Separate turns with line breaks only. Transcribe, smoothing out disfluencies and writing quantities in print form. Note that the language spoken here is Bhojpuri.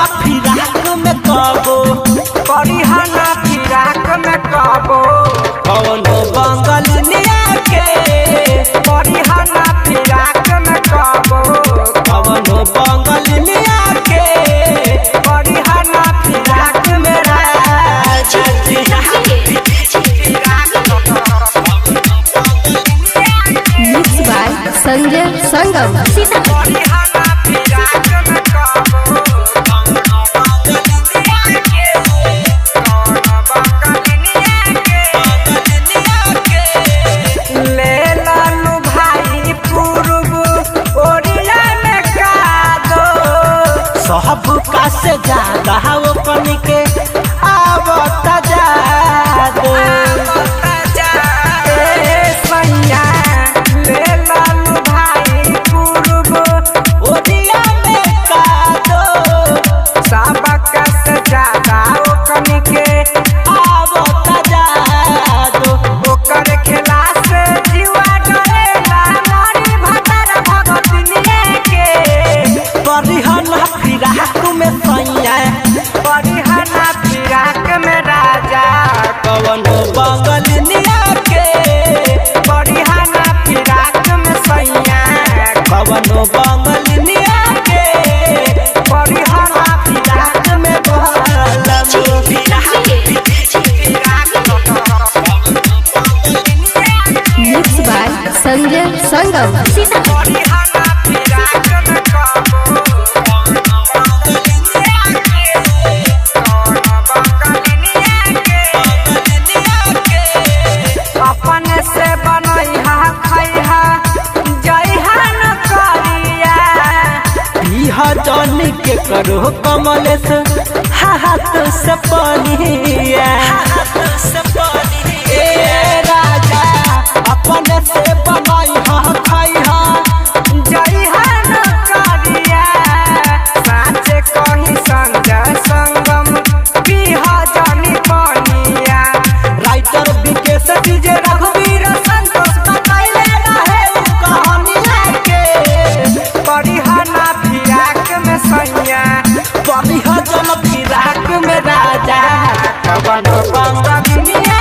फिराक में कबो
परिहना फिराक में कबो
कवनो बंगलिया के
परिहना फिराक में कबो
कवनो बंगलिया के
परिहना फिराक में राजा
मिक्स बाय संजय संगम
परिहना फिराक में कबो ले लालू भाई पूर्व ओरिया में कादो
सब का से ज्यादा वो कन के आवता जादो
सैया ले लालू भाई पूर्व
ओरिया में कादो
सबक से ज्यादा ओकन के
आवता जादो
ओकर खेला से जीवा डरेला नारी भतर भगतनिए के
परिहन फिराक में सैया
परिहना फिराक में राजा
कवनो बंगलिया के
परिहना फिराक में सैया
कवनो बंगलिया के
परिहना फिराक में
बहलबो
मिक्स बाय संजय संगम
परिहना फिराक में कबो अपन से बनैहा खैहा जइहा न करिया
इहा जान के करो कमलेश हाथ से पानिया ए राजा अपने से बनाई हा खाई हा
जइहा न करिया साचे कही संजय संगम पीहा जानी पानिया
राइटर विकेश डीजे
रघुवीर संतोष बताइले रहे उ कहानिया के परिहना फिराक में सैया
परिहन फिराक में राजा
कवन बंगलिया